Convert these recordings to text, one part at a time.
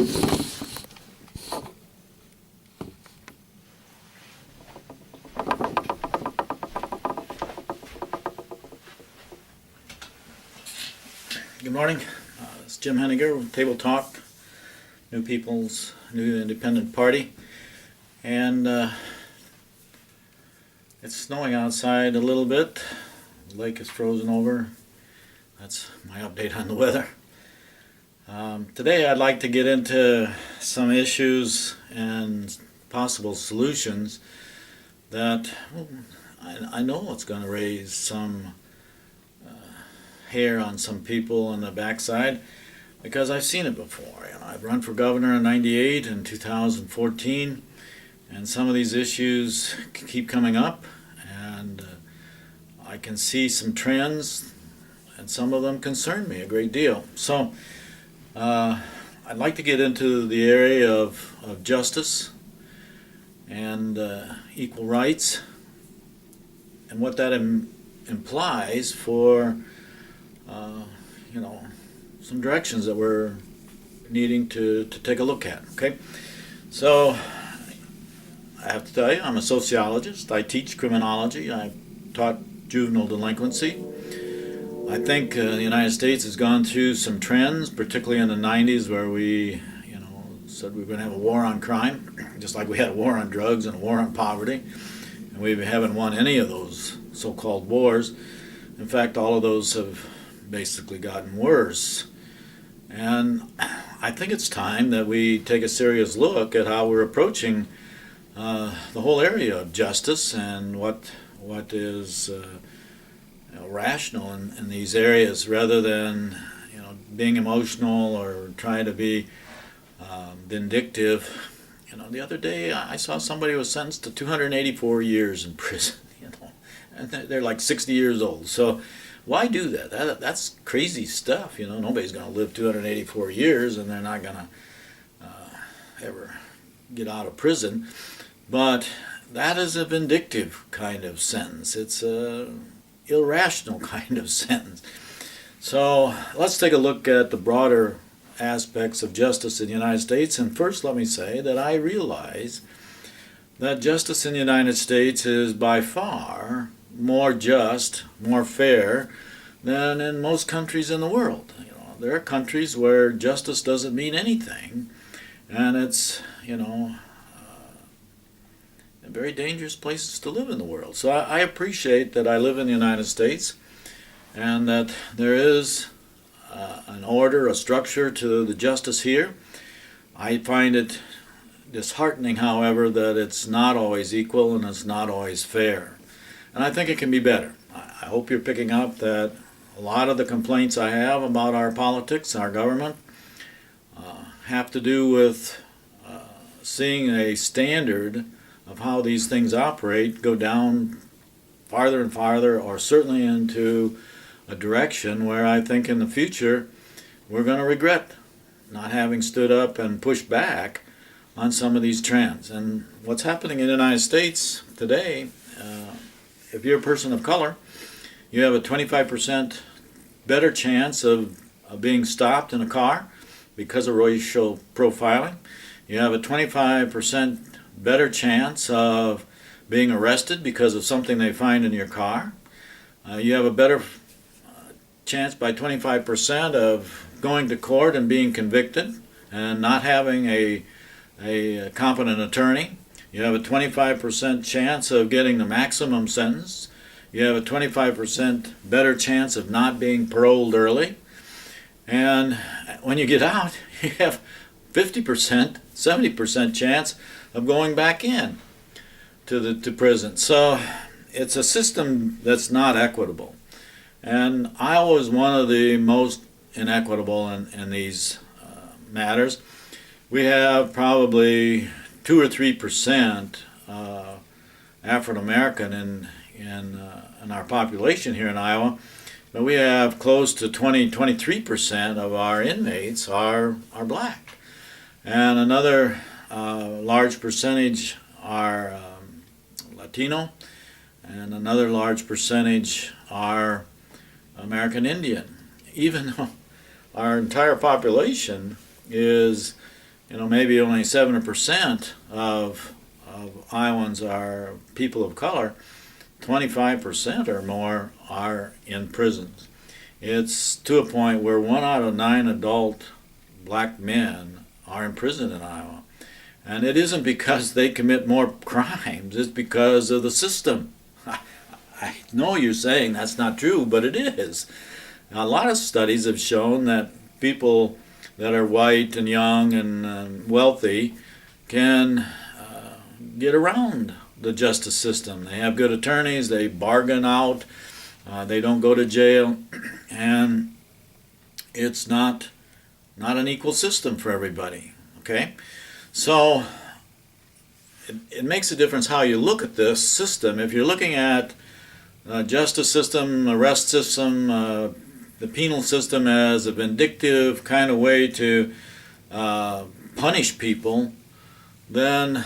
Good morning. It's Jim Hennager with Table Talk, New People's New Independent Party. And it's snowing outside a little bit. The lake is frozen over. That's my update on the weather. Today I'd like to get into some issues and possible solutions that I know it's going to raise some hair on some people on the backside, because I've seen it before. I've run for governor in '98 and 2014, and some of these issues keep coming up, and I can see some trends, and some of them concern me a great deal. So I'd like to get into the area of justice and equal rights, and what that implies for some directions that we're needing to take a look at. Okay, so I have to tell you, I'm a sociologist. I teach criminology. I've taught juvenile delinquency. I think the United States has gone through some trends, particularly in the '90s, where we said we were going to have a war on crime, just like we had a war on drugs and a war on poverty, and we haven't won any of those so-called wars. In fact, all of those have basically gotten worse. And I think it's time that we take a serious look at how we're approaching the whole area of justice and what is rational in these areas, rather than being emotional or trying to be vindictive. The other day I saw somebody who was sentenced to 284 years in prison, and they're like 60 years old. So why do that? That's crazy stuff. Nobody's going to live 284 years, and they're not going to ever get out of prison. But that is a vindictive kind of sentence. It's a irrational kind of sentence. So let's take a look at the broader aspects of justice in the United States. And first, let me say that I realize that justice in the United States is by far more just, more fair than in most countries in the world. There are countries where justice doesn't mean anything, and it's very dangerous places to live in the world. So I appreciate that I live in the United States, and that there is an order, a structure to the justice here. I find it disheartening, however, that it's not always equal and it's not always fair. And I think it can be better. I hope you're picking up that a lot of the complaints I have about our politics, our government, have to do with seeing a standard of how these things operate go down farther and farther, or certainly into a direction where I think in the future we're going to regret not having stood up and pushed back on some of these trends. And what's happening in the United States today, if you're a person of color, you have a 25% better chance of being stopped in a car because of racial profiling. You have a 25% better chance of being arrested because of something they find in your car. You have a better chance by 25% of going to court and being convicted and not having a competent attorney. You have a 25% chance of getting the maximum sentence. You have a 25% better chance of not being paroled early. And when you get out, you have 50%, 70% chance of going back in to prison. So it's a system that's not equitable. And Iowa is one of the most inequitable in these matters. We have probably 2 or 3% African American in our population here in Iowa, but we have close to 23% of our inmates are black, and another large percentage are Latino, and another large percentage are American Indian. Even though our entire population is maybe only 7% of Iowans are people of color. 25% or more are in prisons. It's to a point where 1 out of 9 adult black men are in prison in Iowa. And it isn't because they commit more crimes, it's because of the system. I know you're saying that's not true, but it is. A lot of studies have shown that people that are white and young and wealthy can get around the justice system. They have good attorneys, they bargain out, they don't go to jail, and it's not an equal system for everybody. Okay? So it makes a difference how you look at this system. If you're looking at justice system, arrest system, the penal system as a vindictive kind of way to punish people, then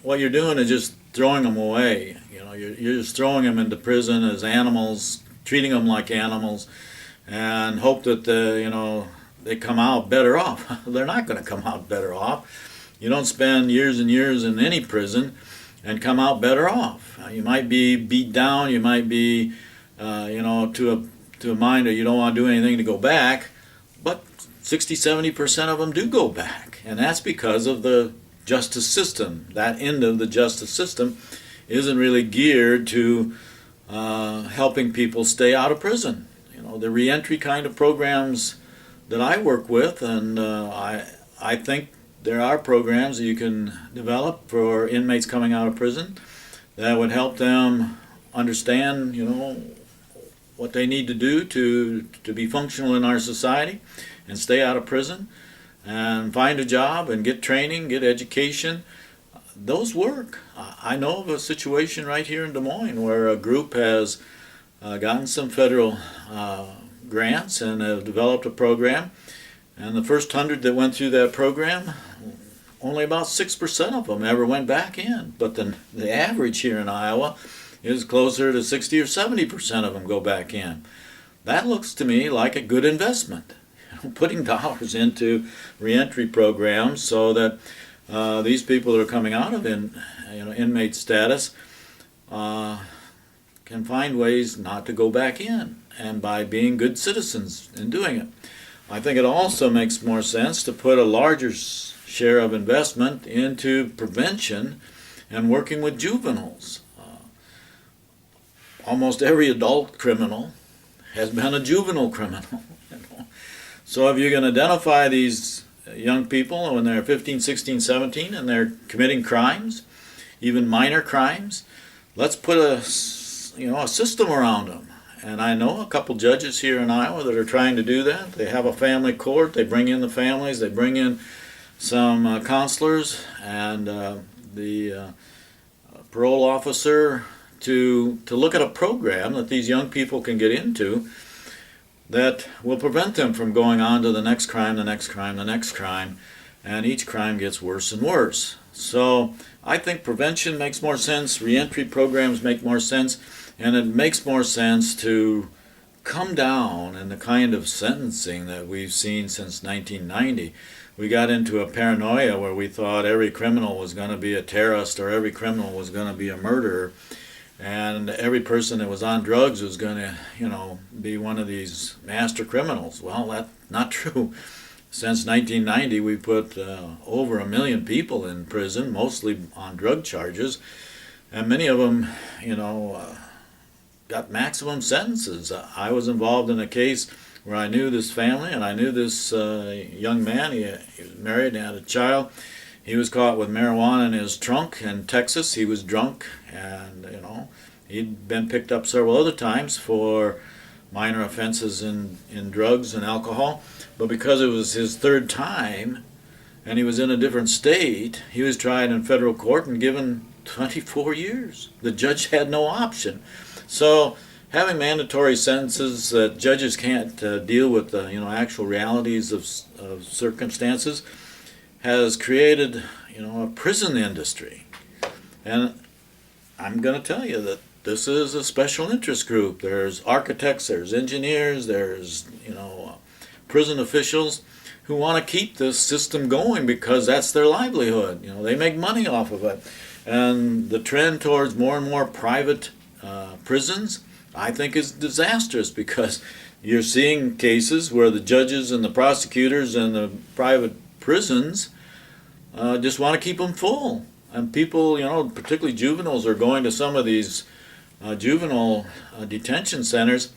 what you're doing is just throwing them away. You're just throwing them into prison as animals, treating them like animals, and hope that they come out better off. They're not going to come out better off. You don't spend years and years in any prison and come out better off. You might be beat down. You might be, to a mind that you don't want to do anything to go back. But 60-70% of them do go back, and that's because of the justice system. That end of the justice system isn't really geared to helping people stay out of prison. The reentry kind of programs that I work with, and I think there are programs that you can develop for inmates coming out of prison that would help them understand, what they need to do to be functional in our society and stay out of prison and find a job and get training, get education. Those work. I know of a situation right here in Des Moines where a group has gotten some federal grants and have developed a program. And the first 100 that went through that program, only about 6% of them ever went back in. But the average here in Iowa is closer to 60 or 70% of them go back in. That looks to me like a good investment. Putting dollars into reentry programs so that these people that are coming out of inmate status can find ways not to go back in, and by being good citizens in doing it. I think it also makes more sense to put a larger share of investment into prevention and working with juveniles. Almost every adult criminal has been a juvenile criminal. So if you can identify these young people when they're 15, 16, 17 and they're committing crimes, even minor crimes, let's put a system around them. And I know a couple judges here in Iowa that are trying to do that. They have a family court, they bring in the families, they bring in some counselors and the parole officer to look at a program that these young people can get into that will prevent them from going on to the next crime, the next crime, the next crime, and each crime gets worse and worse. So I think prevention makes more sense, reentry programs make more sense, and it makes more sense to come down in the kind of sentencing that we've seen since 1990. We got into a paranoia where we thought every criminal was going to be a terrorist or every criminal was going to be a murderer. And every person that was on drugs was going to, be one of these master criminals. Well, that's not true. Since 1990, we put over 1 million people in prison, mostly on drug charges. And many of them, got maximum sentences. I was involved in a case where I knew this family and I knew this young man. He was married and had a child. He was caught with marijuana in his trunk in Texas. He was drunk, and he'd been picked up several other times for minor offenses in drugs and alcohol. But because it was his third time, and he was in a different state, he was tried in federal court and given 24 years. The judge had no option. So having mandatory sentences that judges can't deal with the actual realities of circumstances has created, a prison industry. And I'm going to tell you that this is a special interest group. There's architects, there's engineers, there's, prison officials, who want to keep this system going because that's their livelihood. They make money off of it. And the trend towards more and more private prisons, I think, is disastrous, because you're seeing cases where the judges and the prosecutors and the private prisons just want to keep them full. And people, particularly juveniles, are going to some of these juvenile detention centers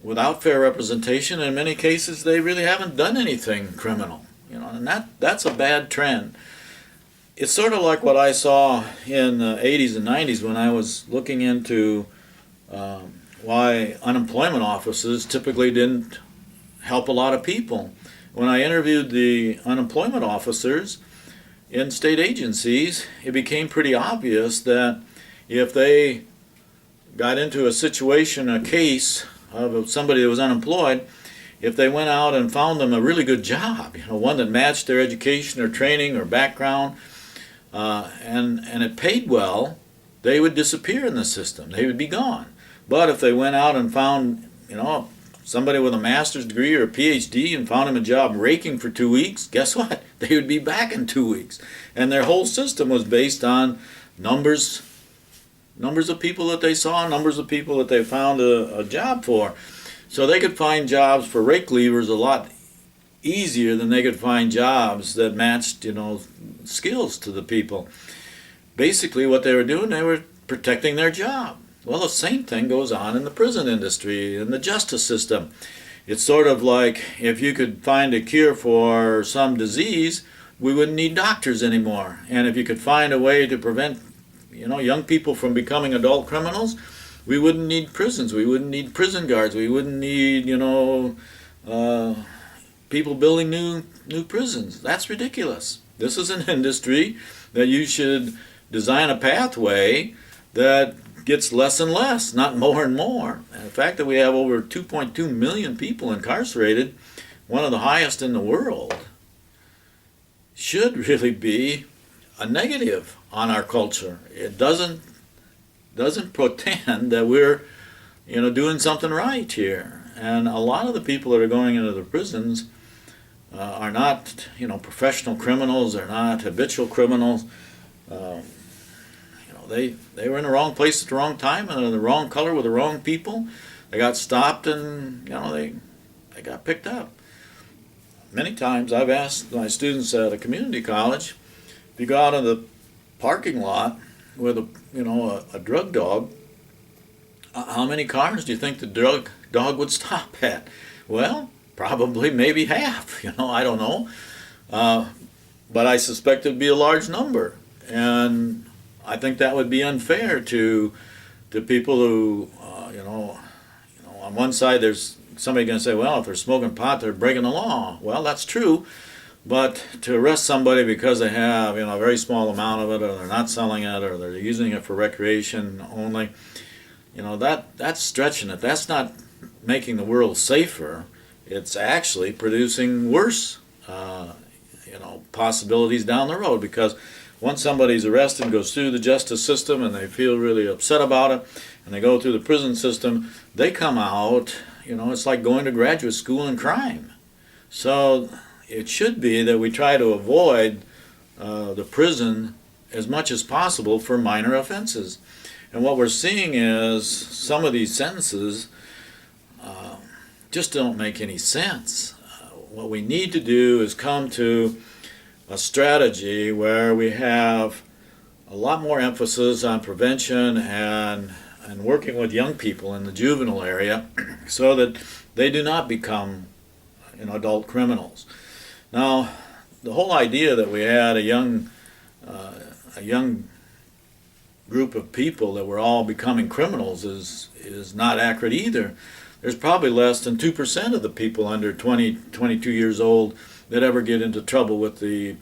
without fair representation. In many cases, they really haven't done anything criminal. And that's a bad trend. It's sort of like what I saw in the 80s and 90s when I was looking into why unemployment offices typically didn't help a lot of people. When I interviewed the unemployment officers in state agencies, it became pretty obvious that if they got into a situation, a case of somebody that was unemployed, if they went out and found them a really good job, one that matched their education or training or background, and it paid well, they would disappear in the system. They would be gone. But if they went out and found, somebody with a master's degree or a PhD and found him a job raking for 2 weeks, guess what? They would be back in 2 weeks. And their whole system was based on numbers of people that they saw, numbers of people that they found a job for. So they could find jobs for rake leavers a lot easier than they could find jobs that matched, skills to the people. Basically what they were doing, they were protecting their job. Well, the same thing goes on in the prison industry, in the justice system. It's sort of like if you could find a cure for some disease, we wouldn't need doctors anymore. And if you could find a way to prevent, young people from becoming adult criminals, we wouldn't need prisons. We wouldn't need prison guards. We wouldn't need, people building new prisons. That's ridiculous. This is an industry that you should design a pathway that gets less and less, not more and more. And the fact that we have over 2.2 million people incarcerated, one of the highest in the world, should really be a negative on our culture. It doesn't pretend that we're doing something right here. And a lot of the people that are going into the prisons are not professional criminals. They're not habitual criminals. They were in the wrong place at the wrong time and in the wrong color with the wrong people. They got stopped and they got picked up. Many times I've asked my students at a community college, if you go out in the parking lot with a drug dog, how many cars do you think the drug dog would stop at? Well, probably maybe half. I don't know, but I suspect it'd be a large number, and I think that would be unfair to people who, on one side there's somebody going to say, well, if they're smoking pot, they're breaking the law. Well, that's true, but to arrest somebody because they have, a very small amount of it, or they're not selling it, or they're using it for recreation only, that's stretching it. That's not making the world safer. It's actually producing worse, possibilities down the road, because once somebody's arrested and goes through the justice system and they feel really upset about it, and they go through the prison system, they come out, it's like going to graduate school in crime. So it should be that we try to avoid the prison as much as possible for minor offenses. And what we're seeing is some of these sentences just don't make any sense. What we need to do is come to a strategy where we have a lot more emphasis on prevention and working with young people in the juvenile area so that they do not become adult criminals. Now, the whole idea that we had a young group of people that were all becoming criminals is not accurate either. There's probably less than 2% of the people under 20, 22 years old that ever get into trouble with the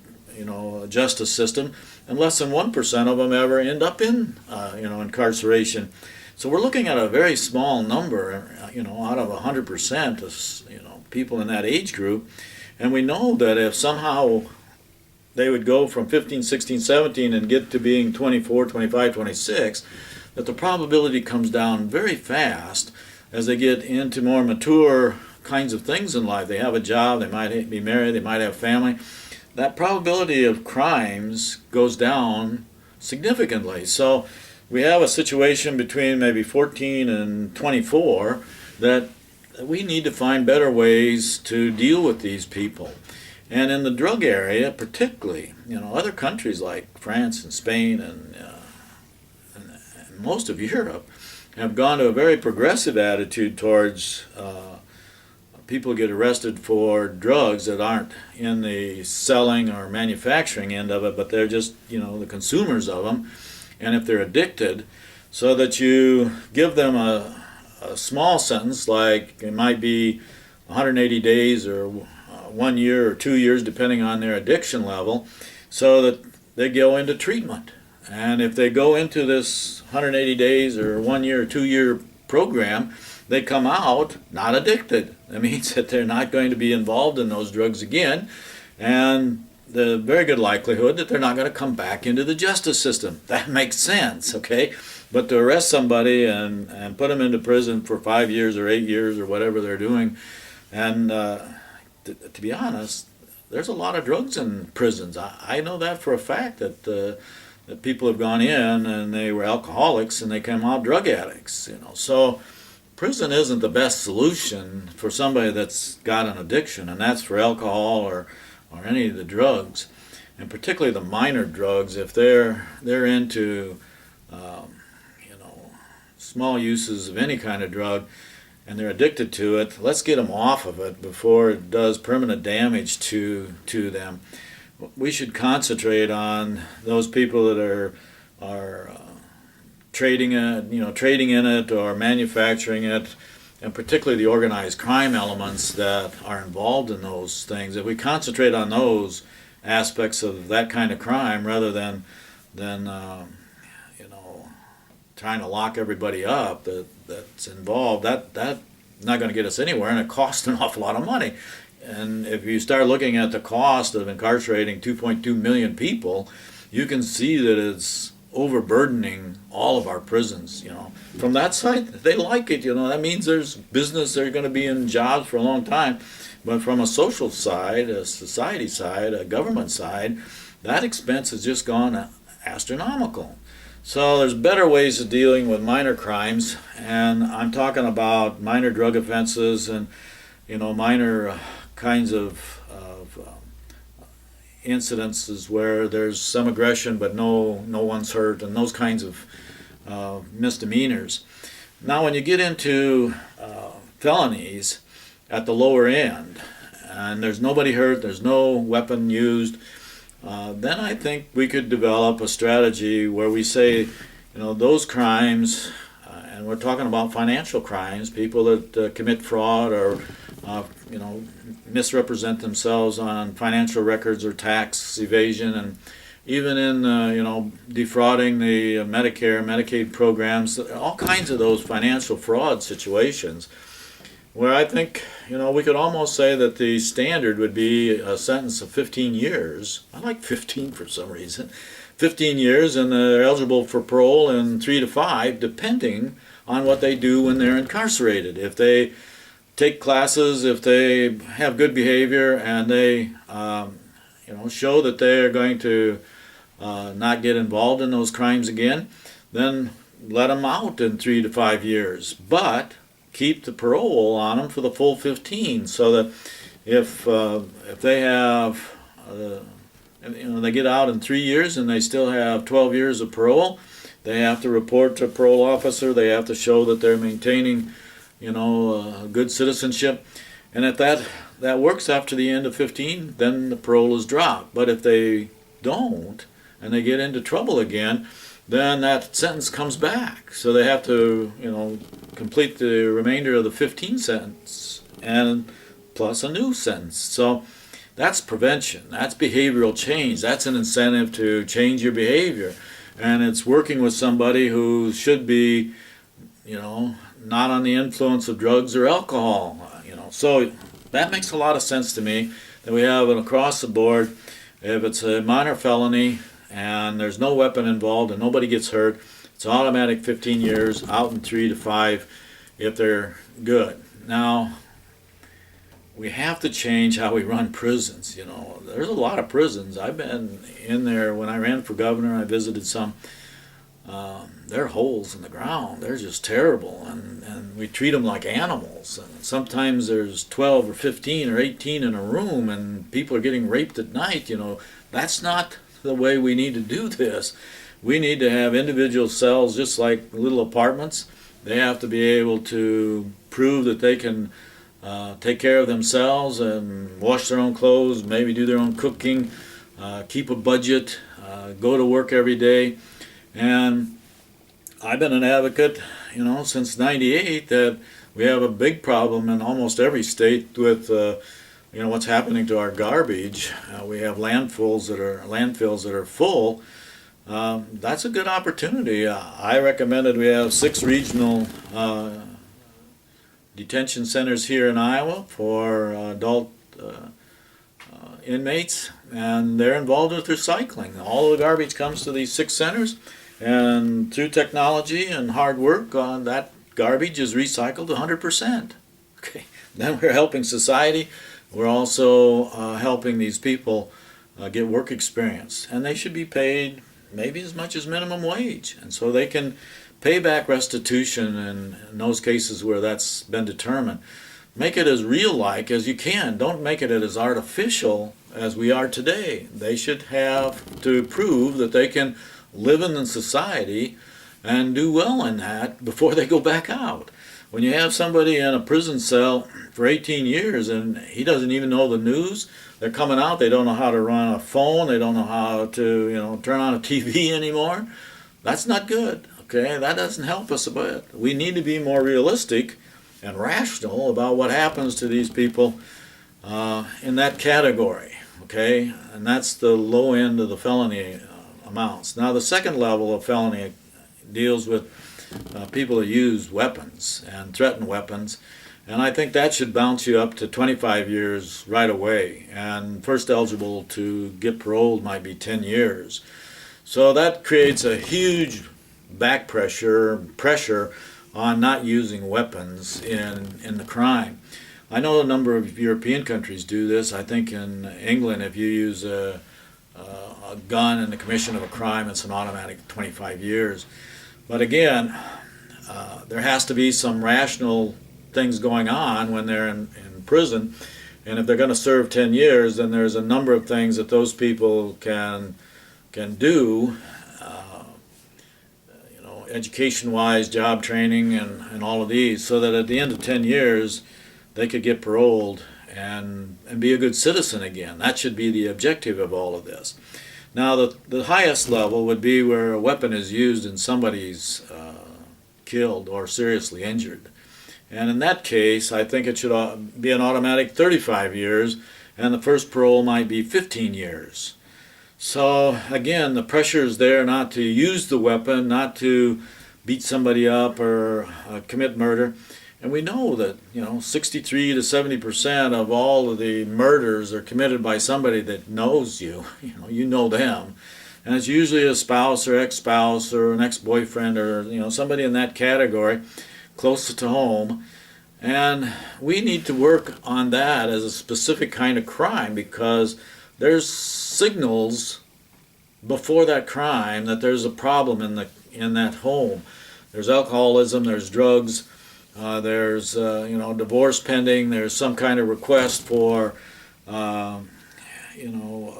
justice system, and less than 1% of them ever end up in incarceration. So we're looking at a very small number, out of 100% of people in that age group, and we know that if somehow they would go from 15, 16, 17 and get to being 24, 25, 26, that the probability comes down very fast as they get into more mature kinds of things in life. They have a job, they might be married, they might have family. That probability of crimes goes down significantly. So we have a situation between maybe 14 and 24 that we need to find better ways to deal with these people. And in the drug area particularly, other countries like France and Spain and most of Europe have gone to a very progressive attitude towards people get arrested for drugs that aren't in the selling or manufacturing end of it, but they're just, the consumers of them. And if they're addicted, so that you give them a small sentence, like it might be 180 days or 1 year or 2 years, depending on their addiction level, so that they go into treatment. And if they go into this 180 days or 1 year or 2 year program, they come out not addicted. That means that they're not going to be involved in those drugs again, and the very good likelihood that they're not going to come back into the justice system. That makes sense, okay? But to arrest somebody and put them into prison for 5 years or 8 years or whatever they're doing, and to be honest, there's a lot of drugs in prisons. I know that for a fact, that people have gone in and they were alcoholics and they come out drug addicts. So prison isn't the best solution for somebody that's got an addiction, and that's for alcohol or any of the drugs, and particularly the minor drugs. If they're into small uses of any kind of drug and they're addicted to it, let's get them off of it before it does permanent damage to them. We should concentrate on those people that are trading in it or manufacturing it, and particularly the organized crime elements that are involved in those things. If we concentrate on those aspects of that kind of crime rather than trying to lock everybody up that's involved, that's not going to get us anywhere, and it costs an awful lot of money. And if you start looking at the cost of incarcerating 2.2 million people, you can see that it's overburdening all of our prisons. From that side, they like it. That means there's business. They're going to be in jobs for a long time. But from a social side, a society side, a government side, that expense has just gone astronomical. So there's better ways of dealing with minor crimes, and I'm talking about minor drug offenses and minor kinds of incidences where there's some aggression but no one's hurt, and those kinds of misdemeanors. Now when you get into felonies at the lower end and there's nobody hurt, there's no weapon used, then I think we could develop a strategy where we say, those crimes, and we're talking about financial crimes, people that commit fraud or misrepresent themselves on financial records or tax evasion, and even in defrauding the Medicare and Medicaid programs, all kinds of those financial fraud situations, where I think we could almost say that the standard would be a sentence of 15 years. I like 15 for some reason. 15 years, and they're eligible for parole in 3 to 5, depending on what they do when they're incarcerated. If they take classes, if they have good behavior, and they show that they're going to not get involved in those crimes again, then let them out in 3 to 5 years. But keep the parole on them for the full 15, so that if they have they get out in 3 years and they still have 12 years of parole, they have to report to a parole officer. They have to show that they're maintaining good citizenship, and if that works after the end of 15, then the parole is dropped. But if they don't and they get into trouble again, then that sentence comes back. So they have to complete the remainder of the 15 sentence and plus a new sentence. So that's prevention. That's behavioral change. That's an incentive to change your behavior, and it's working with somebody who should be not on the influence of drugs or alcohol. So that makes a lot of sense to me, that we have an across the board. If it's a minor felony and there's no weapon involved and nobody gets hurt, it's automatic 15 years, out in 3 to 5 if they're good. Now, we have to change how we run prisons. You know, there's a lot of prisons. I've been in there when I ran for governor. I visited some. They're holes in the ground. They're just terrible, and we treat them like animals. And sometimes there's 12 or 15 or 18 in a room, and people are getting raped at night. You know, that's not the way we need to do this. We need to have individual cells, just like little apartments. They have to be able to prove that they can take care of themselves and wash their own clothes, maybe do their own cooking, keep a budget, go to work every day. And I've been an advocate, you know, since '98 that we have a big problem in almost every state with, you know, what's happening to our garbage. We have landfills that are full. That's a good opportunity. I recommended we have 6 regional detention centers here in Iowa for adult inmates, and they're involved with recycling. All of the garbage comes to these 6 centers, and through technology and hard work, that garbage is recycled 100%. Okay, then we're helping society. We're also helping these people get work experience, and they should be paid maybe as much as minimum wage, and so they can pay back restitution in those cases where that's been determined. Make it as real-like as you can. Don't make it as artificial as we are today. They should have to prove that they can live in the society and do well in that before they go back out. When you have somebody in a prison cell for 18 years and he doesn't even know the news, they're coming out, they don't know how to run a phone, they don't know how to, you know, turn on a TV anymore. That's not good, okay? That doesn't help us a bit. We need to be more realistic and rational about what happens to these people in that category, okay? And that's the low end of the felony amounts. Now, the second level of felony deals with people who use weapons and threaten weapons, and I think that should bounce you up to 25 years right away, and first eligible to get paroled might be 10 years. So that creates a huge back pressure on not using weapons in the crime. I know a number of European countries do this. I think in England, if you use a gun in the commission of a crime, it's an automatic 25 years. But again, there has to be some rational things going on when they're in prison, and if they're going to serve 10 years, then there's a number of things that those people can do, you know, education-wise, job training, and all of these, so that at the end of 10 years, they could get paroled and be a good citizen again. That should be the objective of all of this. Now, the highest level would be where a weapon is used and somebody's killed or seriously injured. And in that case, I think it should be an automatic 35 years, and the first parole might be 15 years. So, again, the pressure is there not to use the weapon, not to beat somebody up or commit murder. And we know that, you know, 63 to 70% of all of the murders are committed by somebody that knows you. You know them. And it's usually a spouse or ex-spouse or an ex-boyfriend or, you know, somebody in that category close to home. And we need to work on that as a specific kind of crime, because there's signals before that crime that there's a problem in that home. There's alcoholism, there's drugs, there's you know, divorce pending, there's some kind of request for you know,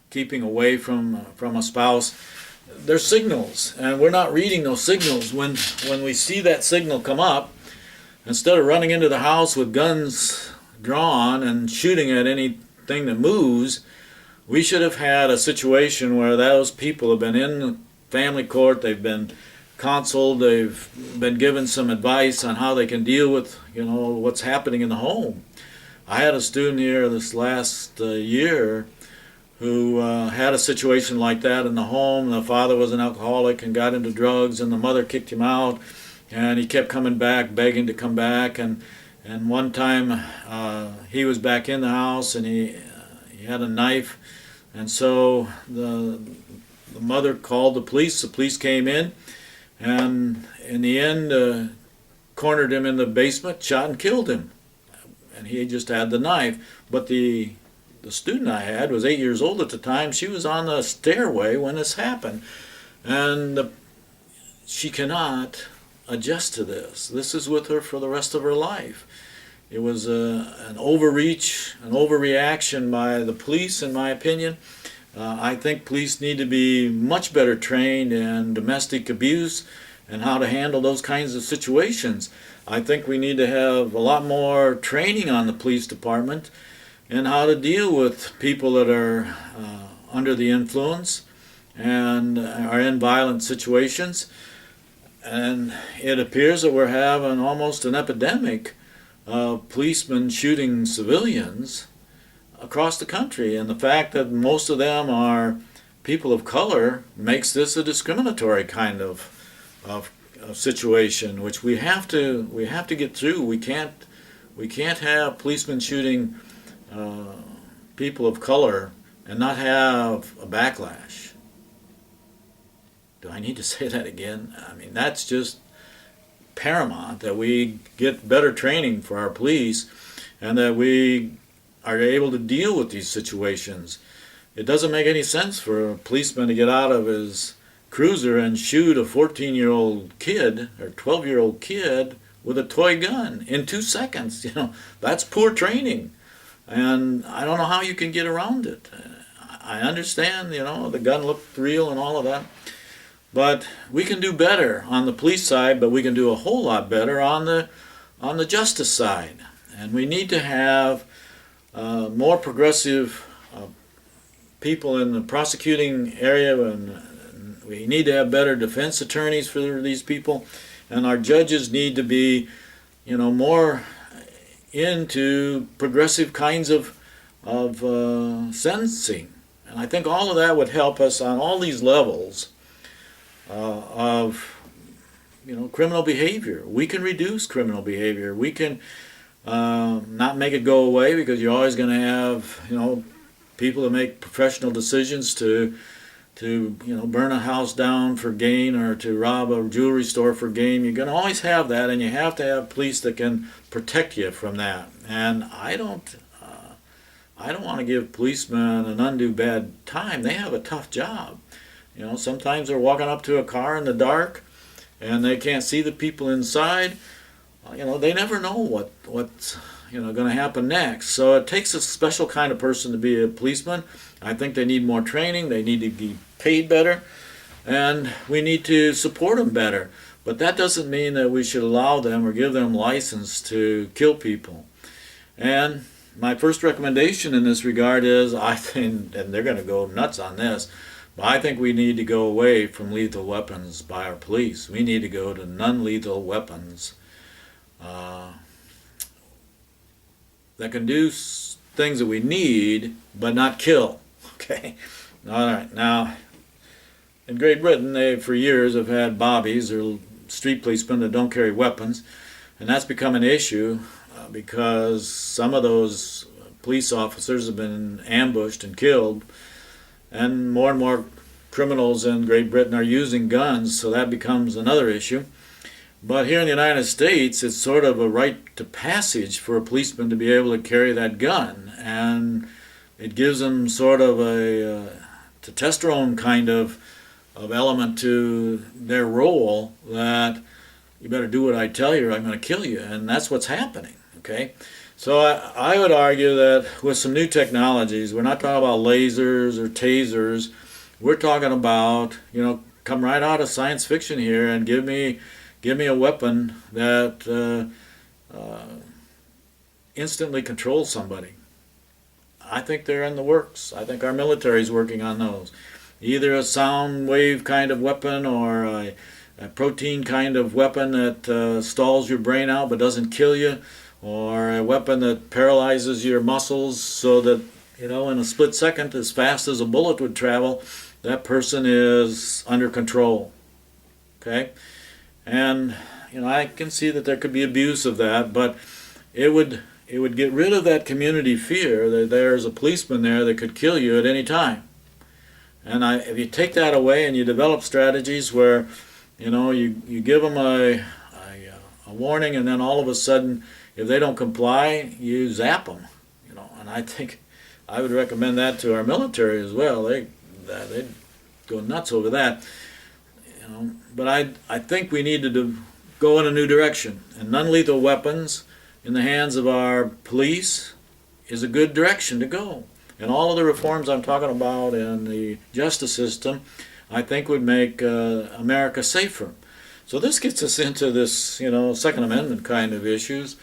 keeping away from a spouse. There's signals, and we're not reading those signals. When we see that signal come up, instead of running into the house with guns drawn and shooting at anything that moves, we should have had a situation where those people have been in family court, they've been counseled, they've been given some advice on how they can deal with, you know, what's happening in the home. I had a student here this last year who had a situation like that in the home. The father was an alcoholic and got into drugs, and the mother kicked him out, and he kept coming back, begging to come back. And one time he was back in the house, and he had a knife, and so the mother called the police. The police came in, and in the end cornered him in the basement, shot and killed him. and he just had the knife. But the student I had was 8 years old at the time. She was on the stairway when this happened, and she cannot adjust to this. This is with her for the rest of her life. It was an overreach, an overreaction by the police, in my opinion. I think police need to be much better trained in domestic abuse and how to handle those kinds of situations. I think we need to have a lot more training on the police department and how to deal with people that are under the influence and are in violent situations. And it appears that we're having almost an epidemic of policemen shooting civilians across the country. And the fact that most of them are people of color makes this a discriminatory kind of situation, which we have to get through. We can't have policemen shooting people of color and not have a backlash. Do I need to say that again? I mean, that's just paramount, that we get better training for our police and that we are able to deal with these situations. It doesn't make any sense for a policeman to get out of his cruiser and shoot a 14-year-old kid or 12-year-old kid with a toy gun in 2 seconds. That's poor training, and I don't know how you can get around it. I understand, the gun looked real and all of that, but we can do better on the police side, but we can do a whole lot better on the justice side. And we need to have more progressive people in the prosecuting area, and we need to have better defense attorneys for these people, and our judges need to be, more into progressive kinds of sentencing. And I think all of that would help us on all these levels of criminal behavior. We can reduce criminal behavior. We can not make it go away, because you're always going to have people that make professional decisions to burn a house down for gain or to rob a jewelry store for gain. You're going to always have that, and you have to have police that can protect you from that. And I don't want to give policemen an undue bad time. They have a tough job. Sometimes they're walking up to a car in the dark and they can't see the people inside. They never know what's going to happen next. So it takes a special kind of person to be a policeman. I think they need more training. They need to be paid better, and we need to support them better. But that doesn't mean that we should allow them or give them license to kill people. And my first recommendation in this regard is, I think, and they're going to go nuts on this, but I think we need to go away from lethal weapons by our police. We need to go to non-lethal weapons that can do things that we need, but not kill. Okay? All right. Now, in Great Britain, they for years have had bobbies, or street policemen that don't carry weapons, and that's become an issue because some of those police officers have been ambushed and killed, and more criminals in Great Britain are using guns, so that becomes another issue. But here in the United States, it's sort of a rite to passage for a policeman to be able to carry that gun, and it gives them sort of a testosterone kind of element to their role, that you better do what I tell you or I'm going to kill you, and that's what's happening. Okay, so I would argue that with some new technologies, we're not talking about lasers or tasers. We're talking about, come right out of science fiction here and give me a weapon that instantly controls somebody. I think they're in the works. I think our military is working on those. Either a sound wave kind of weapon or a protein kind of weapon that stalls your brain out but doesn't kill you, or a weapon that paralyzes your muscles so that, in a split second, as fast as a bullet would travel, that person is under control. Okay? And, I can see that there could be abuse of that, but it would get rid of that community fear that there's a policeman there that could kill you at any time. And if you take that away and you develop strategies where, you give them a warning, and then all of a sudden if they don't comply, you zap them. And I think I would recommend that to our military as well. They go nuts over that. But I think we need to go in a new direction, and non-lethal weapons in the hands of our police is a good direction to go. And all of the reforms I'm talking about in the justice system, I think would make America safer. So this gets us into this, Second Amendment kind of issues.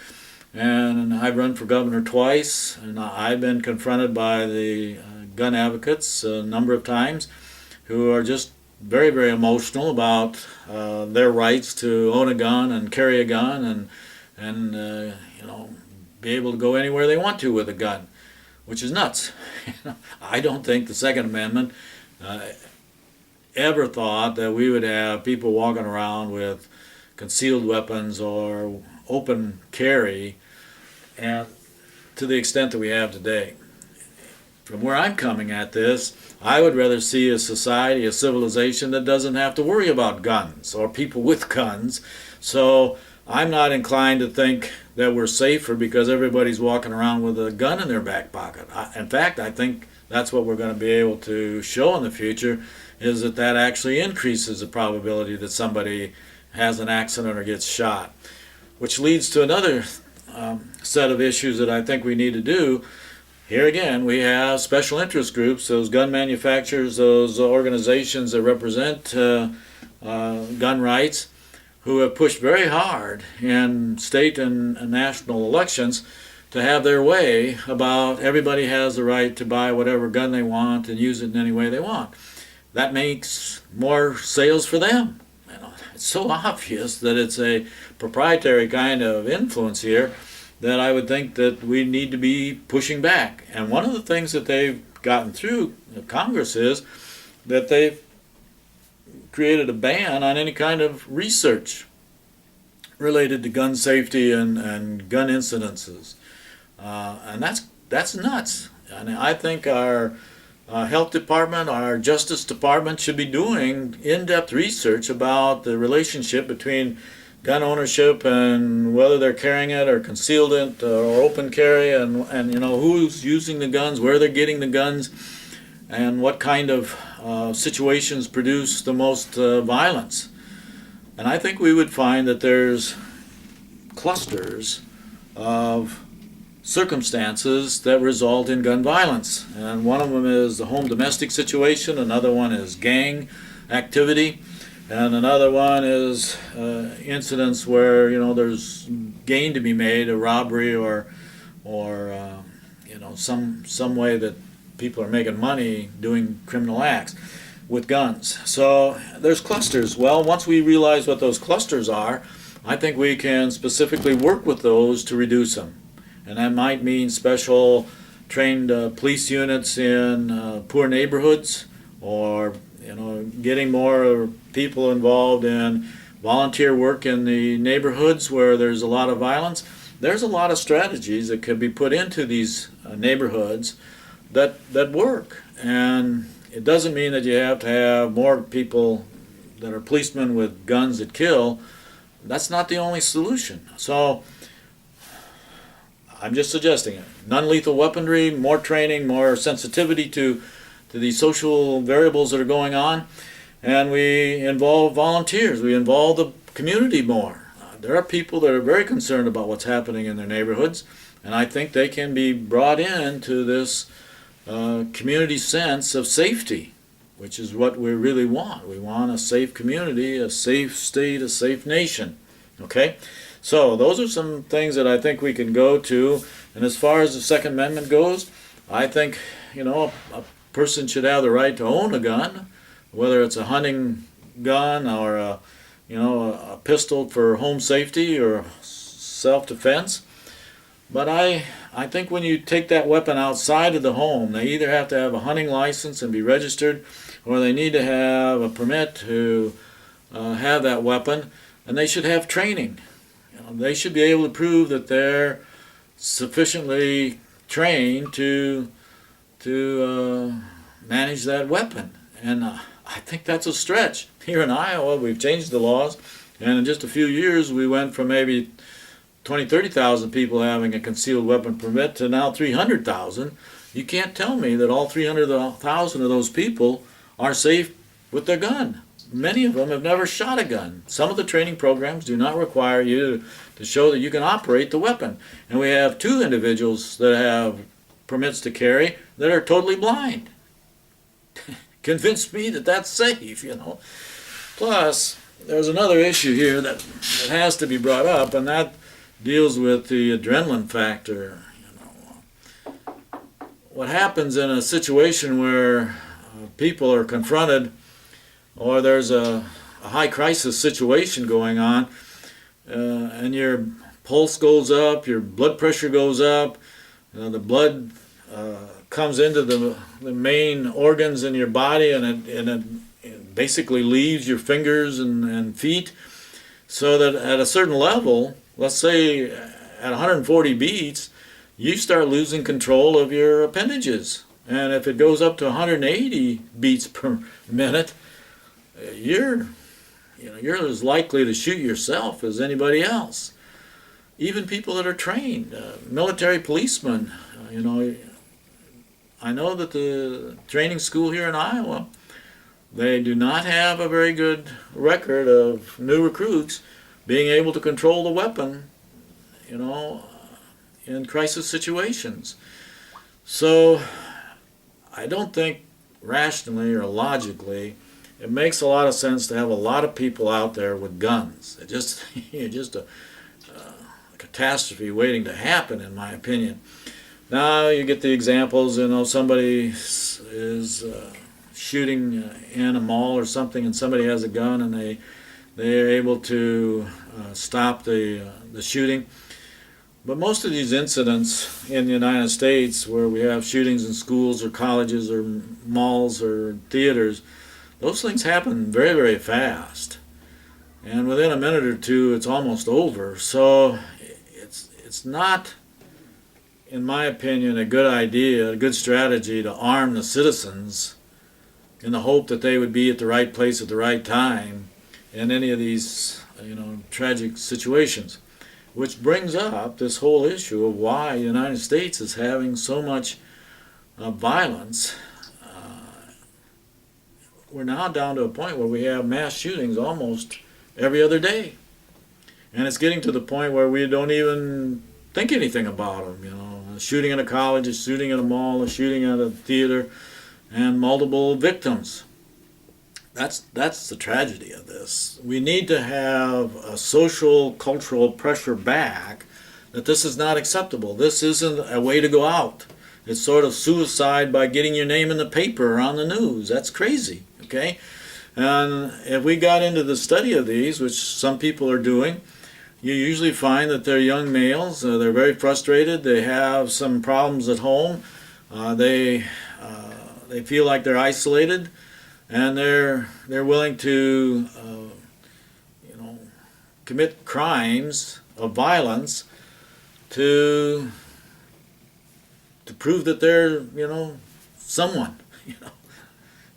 And I've run for governor twice, and I've been confronted by the gun advocates a number of times who are just very, very emotional about their rights to own a gun and carry a gun and be able to go anywhere they want to with a gun, which is nuts. I don't think the Second Amendment ever thought that we would have people walking around with concealed weapons or open carry, and to the extent that we have today. From where I'm coming at this, I would rather see a society, a civilization that doesn't have to worry about guns or people with guns. So I'm not inclined to think that we're safer because everybody's walking around with a gun in their back pocket. In fact, I think that's what we're going to be able to show in the future, is that actually increases the probability that somebody has an accident or gets shot. Which leads to another set of issues that I think we need to do. Here again, we have special interest groups, those gun manufacturers, those organizations that represent gun rights, who have pushed very hard in state and national elections to have their way about everybody has the right to buy whatever gun they want and use it in any way they want. That makes more sales for them. It's so obvious that it's a proprietary kind of influence here that I would think that we need to be pushing back. And one of the things that they've gotten through Congress is that they've created a ban on any kind of research related to gun safety and gun incidences. And that's nuts. And I think our health department, our justice department should be doing in-depth research about the relationship between gun ownership and whether they're carrying it or concealed it or open carry, and who's using the guns, where they're getting the guns, and what kind of situations produce the most violence. And I think we would find that there's clusters of circumstances that result in gun violence. And one of them is the home domestic situation, another one is gang activity, and another one is incidents where there's gain to be made, a robbery or some way that people are making money doing criminal acts with guns. So there's clusters. Well, once we realize what those clusters are, I think we can specifically work with those to reduce them. And that might mean special trained police units in poor neighborhoods, or getting more people involved in volunteer work in the neighborhoods where there's a lot of violence. There's a lot of strategies that can be put into these neighborhoods that work. And it doesn't mean that you have to have more people that are policemen with guns that kill. That's not the only solution. So I'm just suggesting it. Non-lethal weaponry, more training, more sensitivity to the social variables that are going on, and we involve volunteers. We involve the community more. There are people that are very concerned about what's happening in their neighborhoods, and I think they can be brought into this community sense of safety, which is what we really want. We want a safe community, a safe state, a safe nation. Okay? So those are some things that I think we can go to. And as far as the Second Amendment goes, I think, a person should have the right to own a gun, whether it's a hunting gun or a pistol for home safety or self-defense. But I think when you take that weapon outside of the home, they either have to have a hunting license and be registered, or they need to have a permit to have that weapon, and they should have training. They should be able to prove that they're sufficiently trained to manage that weapon. And I think that's a stretch. Here in Iowa, we've changed the laws, and in just a few years, we went from maybe 30,000 people having a concealed weapon permit to now 300,000, you can't tell me that all 300,000 of those people are safe with their gun. Many of them have never shot a gun. Some of the training programs do not require you to show that you can operate the weapon. And we have 2 individuals that have permits to carry that are totally blind. Convince me that that's safe, you know. Plus, there's another issue here that has to be brought up, and that deals with the adrenaline factor. You know, what happens in a situation where people are confronted, or there's a high crisis situation going on, and your pulse goes up, your blood pressure goes up, the blood comes into the main organs in your body, and it basically leaves your fingers and feet, so that at a certain level, let's say at 140 beats, you start losing control of your appendages. And if it goes up to 180 beats per minute, you're as likely to shoot yourself as anybody else. Even people that are trained, military policemen, you know, I know that the training school here in Iowa, they do not have a very good record of new recruits being able to control the weapon, you know, in crisis situations. So I don't think rationally or logically it makes a lot of sense to have a lot of people out there with guns. It's just a catastrophe waiting to happen, in my opinion. Now you get the examples, you know, somebody is shooting in a mall or something, and somebody has a gun, and they're able to stop the shooting. But most of these incidents in the United States, where we have shootings in schools or colleges or malls or theaters, those things happen very, very fast, and within a minute or two, it's almost over. So it's not, in my opinion, a good idea, a good strategy to arm the citizens in the hope that they would be at the right place at the right time in any of these, you know, tragic situations. Which brings up this whole issue of why the United States is having so much violence. We're now down to a point where we have mass shootings almost every other day. And it's getting to the point where we don't even think anything about them. You know, a shooting in a college, a shooting in a mall, a shooting at a theater, and multiple victims. That's the tragedy of this. We need to have a social, cultural pressure back that this is not acceptable. This isn't a way to go out. It's sort of suicide by getting your name in the paper or on the news. That's crazy, okay? And if we got into the study of these, which some people are doing, you usually find that they're young males. They're very frustrated. They have some problems at home. They feel like they're isolated, and they're willing to you know, commit crimes of violence to prove that they're, you know, someone, you know,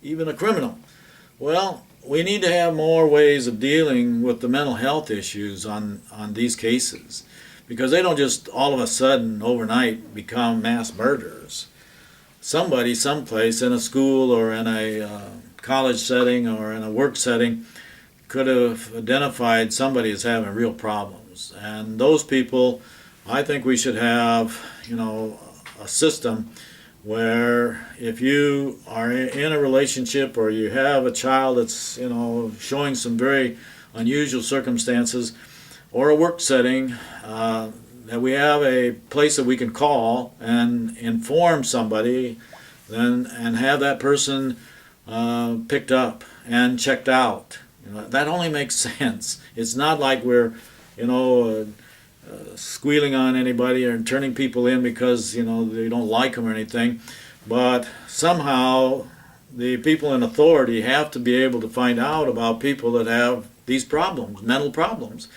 even a criminal. Well, we need to have more ways of dealing with the mental health issues on these cases, because they don't just all of a sudden overnight become mass murderers. Somebody someplace in a school or in a college setting or in a work setting could have identified somebody as having real problems, and those people, I think we should have, you know, a system where if you are in a relationship or you have a child that's, you know, showing some very unusual circumstances, or a work setting, that we have a place that we can call and inform somebody, then and have that person picked up and checked out. You know, that only makes sense. It's not like we're, you know, squealing on anybody or turning people in because, you know, they don't like them or anything, but somehow the people in authority have to be able to find out about people that have these problems, mental problems.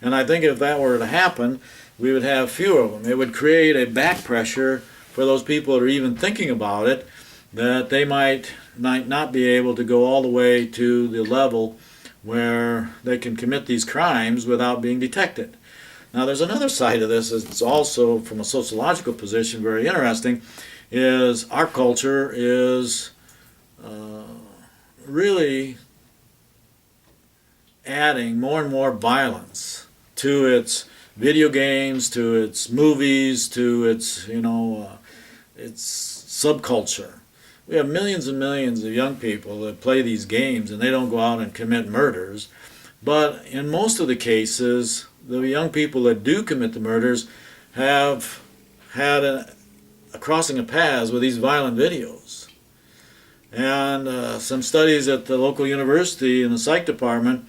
And I think if that were to happen, we would have fewer of them. It would create a back pressure for those people that are even thinking about it, that they might not be able to go all the way to the level where they can commit these crimes without being detected. Now there's another side of this. It's also from a sociological position very interesting. Is our culture is really adding more and more violence to its video games, to its movies, to its its subculture. We have millions and millions of young people that play these games and they don't go out and commit murders. But in most of the cases, the young people that do commit the murders have had a crossing of paths with these violent videos. And some studies at the local university in the psych department,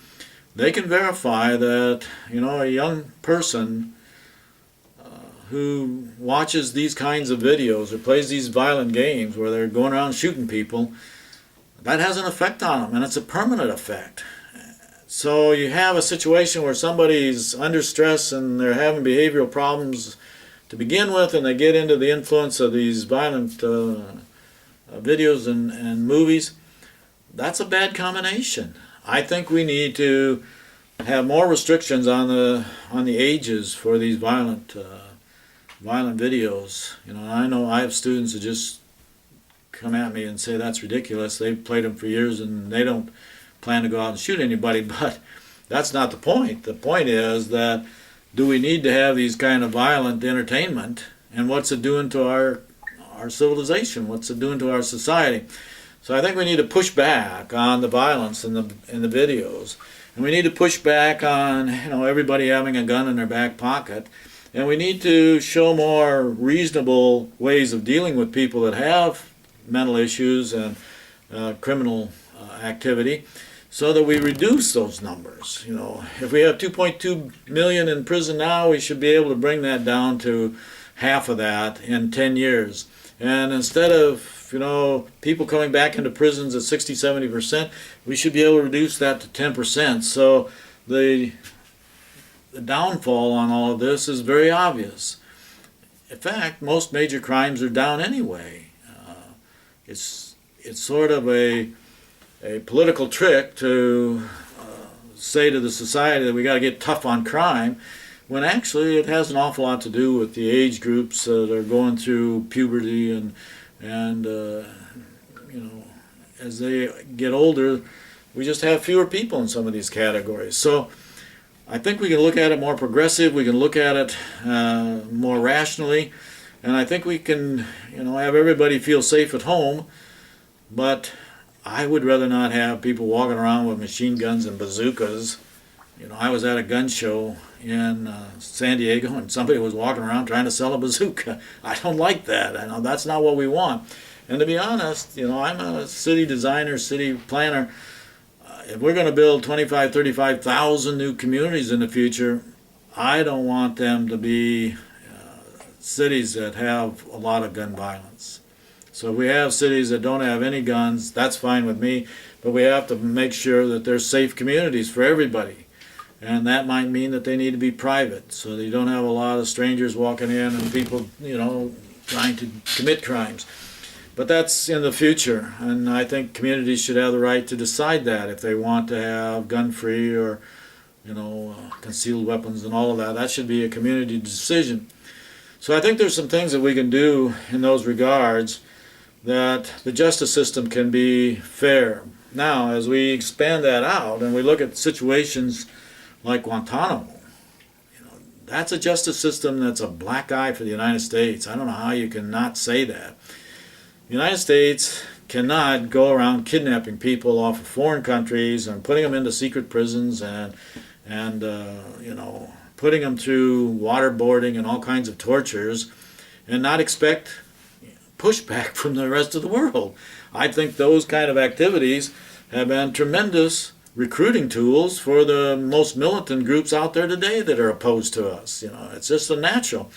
they can verify that a young person who watches these kinds of videos or plays these violent games where they're going around shooting people, that has an effect on them, and it's a permanent effect. So you have a situation where somebody's under stress and they're having behavioral problems to begin with, and they get into the influence of these violent videos and movies. That's a bad combination. I think we need to have more restrictions on the ages for these violent videos. I know I have students that just come at me and say that's ridiculous. They've played them for years and they don't plan to go out and shoot anybody, but that's not the point. The point is that do we need to have these kind of violent entertainment, and what's it doing to our civilization? What's it doing to our society? So I think we need to push back on the violence in the videos, and we need to push back on everybody having a gun in their back pocket, and we need to show more reasonable ways of dealing with people that have mental issues and criminal activity, so that we reduce those numbers. If we have 2.2 million in prison now, we should be able to bring that down to half of that in 10 years. And instead of people coming back into prisons at 60-70%, we should be able to reduce that to 10%. So the downfall on all of this is very obvious. In fact, most major crimes are down anyway. It's sort of a political trick to say to the society that we got to get tough on crime, when actually it has an awful lot to do with the age groups that are going through puberty and as they get older, we just have fewer people in some of these categories. So I think we can look at it more progressive. We can look at it more rationally, and I think we can have everybody feel safe at home. But I would rather not have people walking around with machine guns and bazookas. I was at a gun show in San Diego, and somebody was walking around trying to sell a bazooka. I don't like that. I know that's not what we want. And to be honest, I'm a city designer, city planner. If we're going to build 25, 35,000 new communities in the future, I don't want them to be cities that have a lot of gun violence. So if we have cities that don't have any guns, that's fine with me, but we have to make sure that they're safe communities for everybody. And that might mean that they need to be private, so that you don't have a lot of strangers walking in and people, trying to commit crimes. But that's in the future, and I think communities should have the right to decide that if they want to have gun-free or, concealed weapons and all of that. That should be a community decision. So I think there's some things that we can do in those regards that the justice system can be fair. Now, as we expand that out and we look at situations like Guantanamo, that's a justice system that's a black eye for the United States. I don't know how you can not say that. The United States cannot go around kidnapping people off of foreign countries and putting them into secret prisons and putting them through waterboarding and all kinds of tortures and not expect pushback from the rest of the world. I think those kind of activities have been tremendous recruiting tools for the most militant groups out there today that are opposed to us. It's just a natural.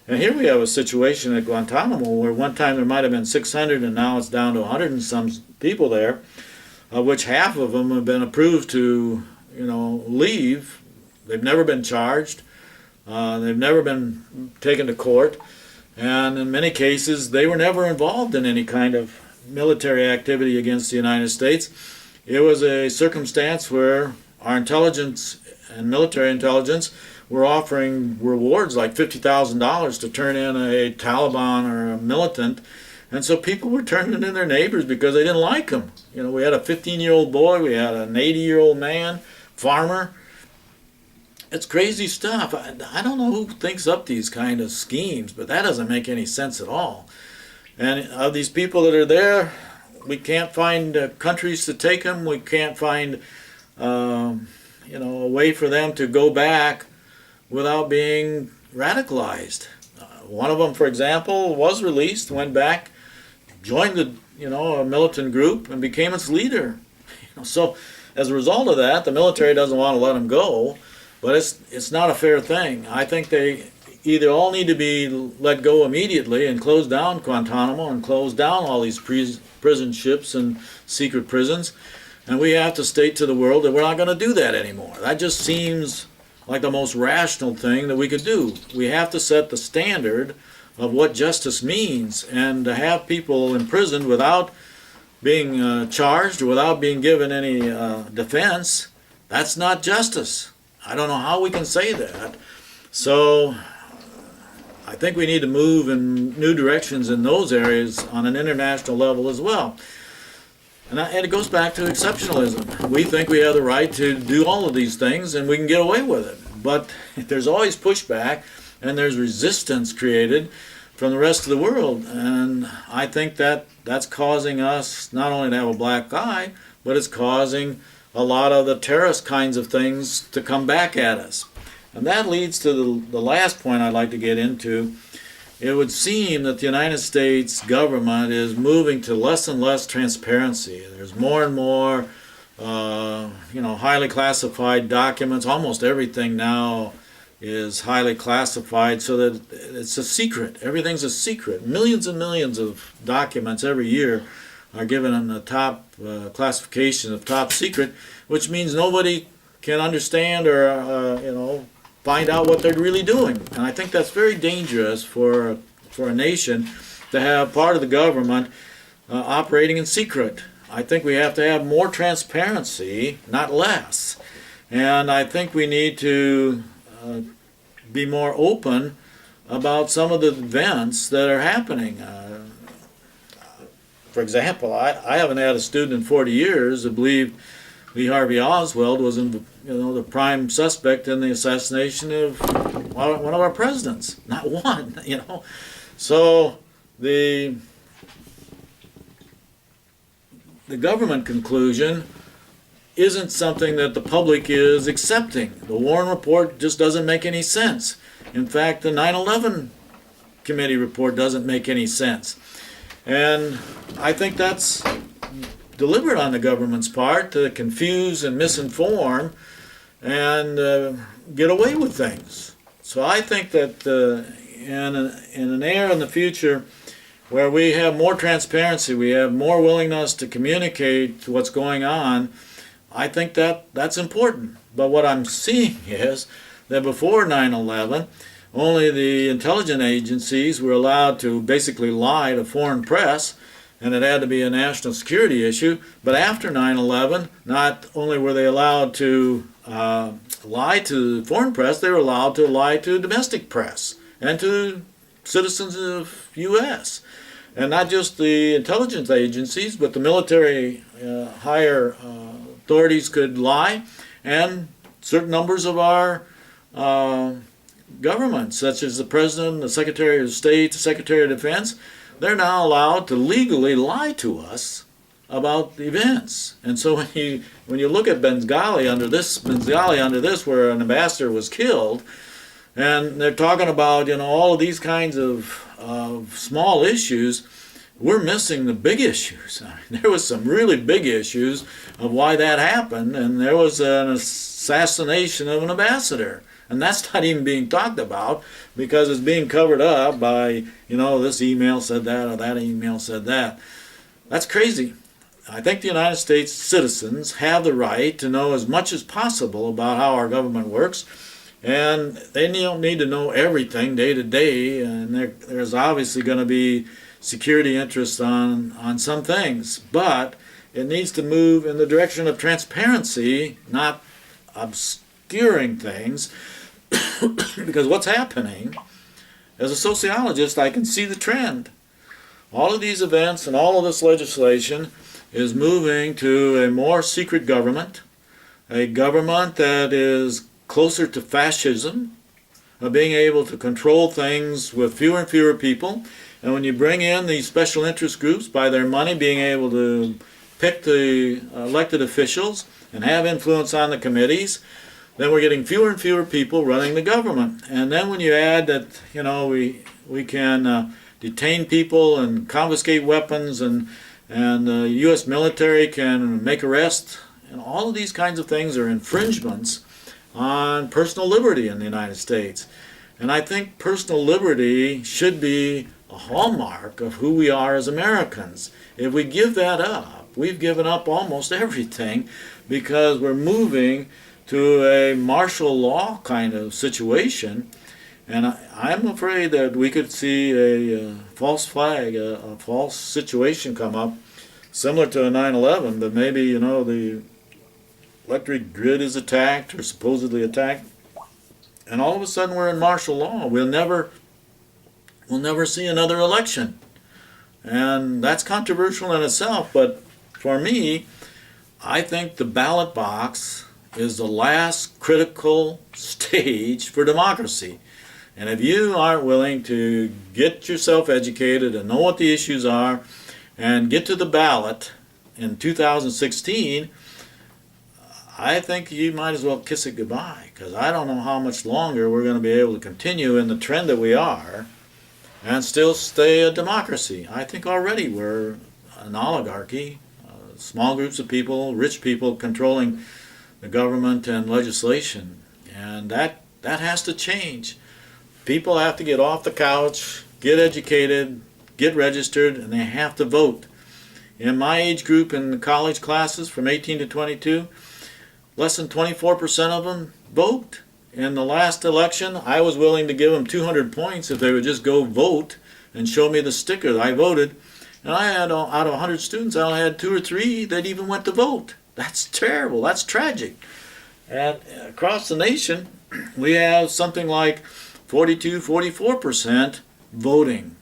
And here we have a situation at Guantanamo where one time there might have been 600 and now it's down to 100 and some people there, of which half of them have been approved to, leave. They've never been charged. They've never been taken to court. And in many cases, they were never involved in any kind of military activity against the United States. It was a circumstance where our intelligence and military intelligence were offering rewards like $50,000 to turn in a Taliban or a militant. And so people were turning in their neighbors because they didn't like them. You know, we had a 15-year-old boy, we had an 80-year-old man, farmer. It's crazy stuff. I don't know who thinks up these kind of schemes, but that doesn't make any sense at all. And of these people that are there, we can't find countries to take them. We can't find, a way for them to go back without being radicalized. One of them, for example, was released, went back, joined a militant group, and became its leader. So, as a result of that, the military doesn't want to let him go, but it's not a fair thing. I think they either all need to be let go immediately and close down Guantanamo and close down all these prison ships and secret prisons, and we have to state to the world that we're not going to do that anymore. That just seems like the most rational thing that we could do. We have to set the standard of what justice means, and to have people imprisoned without being charged or without being given any defense, that's not justice. I don't know how we can say that. So I think we need to move in new directions in those areas on an international level as well. And it goes back to exceptionalism. We think we have the right to do all of these things and we can get away with it. But there's always pushback and there's resistance created from the rest of the world. And I think that's causing us not only to have a black eye, but it's causing a lot of the terrorist kinds of things to come back at us. And that leads to the last point I'd like to get into. It would seem that the United States government is moving to less and less transparency. There's more and more, highly classified documents. Almost everything now is highly classified so that it's a secret. Everything's a secret. Millions and millions of documents every year are given in the top classification of top secret, which means nobody can understand or, find out what they're really doing. And I think that's very dangerous for a nation to have part of the government operating in secret. I think we have to have more transparency, not less. And I think we need to be more open about some of the events that are happening. For example, I haven't had a student in 40 years that believed Lee Harvey Oswald was the prime suspect in the assassination of one of our presidents. Not one, So the government conclusion isn't something that the public is accepting. The Warren Report just doesn't make any sense. In fact, the 9/11 committee report doesn't make any sense. And I think that's deliberate on the government's part to confuse and misinform and get away with things. So I think that in an era in the future where we have more transparency, we have more willingness to communicate what's going on, I think that's important. But what I'm seeing is that before 9/11, only the intelligence agencies were allowed to basically lie to foreign press, and it had to be a national security issue. But after 9/11, not only were they allowed to lie to foreign press, they were allowed to lie to domestic press and to citizens of U.S. And not just the intelligence agencies, but the military higher authorities could lie, and certain numbers of our government, such as the President, the Secretary of State, the Secretary of Defense, they're now allowed to legally lie to us about events. And so when you look at Benghazi under this, where an ambassador was killed, and they're talking about all of these kinds of small issues, we're missing the big issues. I mean, there was some really big issues of why that happened, and there was an assassination of an ambassador. And that's not even being talked about because it's being covered up by, this email said that or that email said that. That's crazy. I think the United States citizens have the right to know as much as possible about how our government works, and they don't need to know everything day to day, and there's obviously going to be security interests on some things, but it needs to move in the direction of transparency, not obscuring things. Because what's happening, as a sociologist, I can see the trend. All of these events and all of this legislation is moving to a more secret government, a government that is closer to fascism, of being able to control things with fewer and fewer people. And when you bring in these special interest groups by their money, being able to pick the elected officials and have influence on the committees, then we're getting fewer and fewer people running the government. And then when you add that, we can detain people and confiscate weapons, and the U.S. military can make arrests, and all of these kinds of things are infringements on personal liberty in the United States. And I think personal liberty should be a hallmark of who we are as Americans. If we give that up, we've given up almost everything, because we're moving to a martial law kind of situation. And I'm afraid that we could see a false flag, a false situation come up, similar to a 9/11, but maybe, the electric grid is attacked or supposedly attacked, and all of a sudden we're in martial law. We'll never see another election. And that's controversial in itself, but for me, I think the ballot box is the last critical stage for democracy. And if you aren't willing to get yourself educated and know what the issues are and get to the ballot in 2016, I think you might as well kiss it goodbye, because I don't know how much longer we're going to be able to continue in the trend that we are and still stay a democracy. I think already we're an oligarchy, small groups of people, rich people controlling the government and legislation, and that has to change. People have to get off the couch, get educated, get registered, and they have to vote. In my age group in the college classes from 18 to 22, less than 24% of them vote. In the last election, I was willing to give them 200 points if they would just go vote and show me the sticker that I voted. And I had, out of 100 students, I only had 2 or 3 that even went to vote. That's terrible. That's tragic. And across the nation, we have something like 42, 44% voting.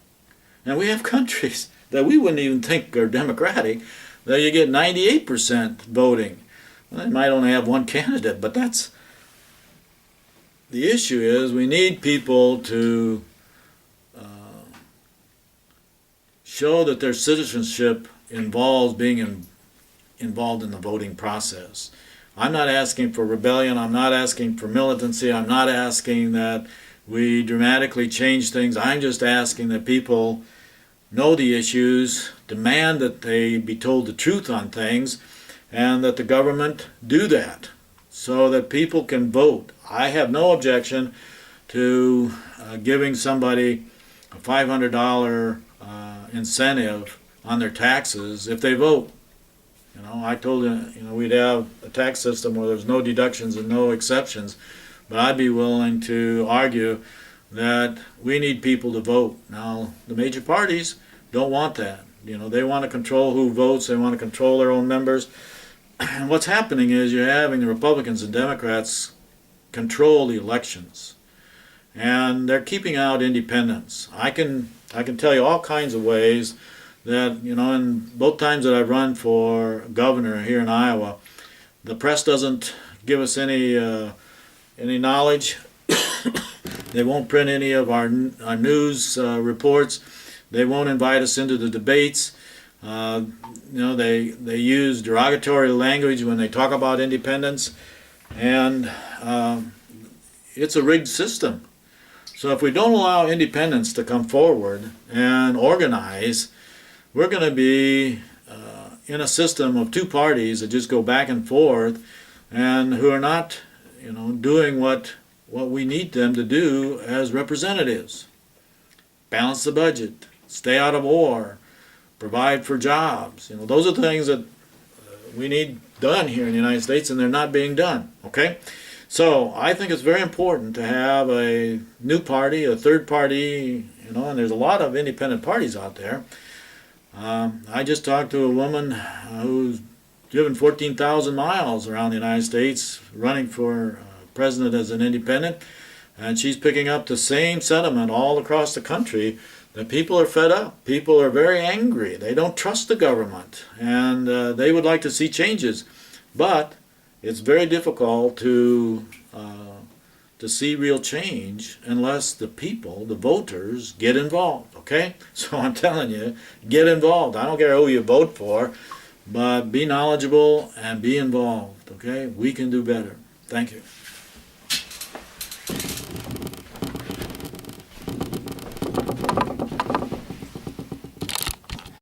And we have countries that we wouldn't even think are democratic, that you get 98% voting. Well, they might only have one candidate, but that's the issue. Is we need people to show that their citizenship involves being involved in the voting process. I'm not asking for rebellion. I'm not asking for militancy. I'm not asking that we dramatically change things. I'm just asking that people know the issues, demand that they be told the truth on things, and that the government do that so that people can vote. I have no objection to giving somebody a $500 incentive on their taxes if they vote. I told you, we'd have a tax system where there's no deductions and no exceptions, but I'd be willing to argue that we need people to vote. Now, the major parties don't want that. They want to control who votes. They want to control their own members. And what's happening is you're having the Republicans and Democrats control the elections, and they're keeping out independents. I can tell you all kinds of ways that, in both times that I've run for governor here in Iowa, the press doesn't give us any knowledge. They won't print any of our news reports. They won't invite us into the debates. They use derogatory language when they talk about independence, and it's a rigged system. So if we don't allow independents to come forward and organize, we're going to be in a system of two parties that just go back and forth, and who are not, doing what we need them to do as representatives. Balance the budget, stay out of war, provide for jobs. Those are the things that we need done here in the United States, and they're not being done. Okay? So I think it's very important to have a new party, a third party, and there's a lot of independent parties out there. I just talked to a woman who's driven 14,000 miles around the United States running for president as an independent. And she's picking up the same sentiment all across the country, that people are fed up. People are very angry. They don't trust the government, and they would like to see changes. But it's very difficult to see real change unless the people, the voters, get involved, okay? So I'm telling you, get involved. I don't care who you vote for, but be knowledgeable and be involved, okay? We can do better. Thank you.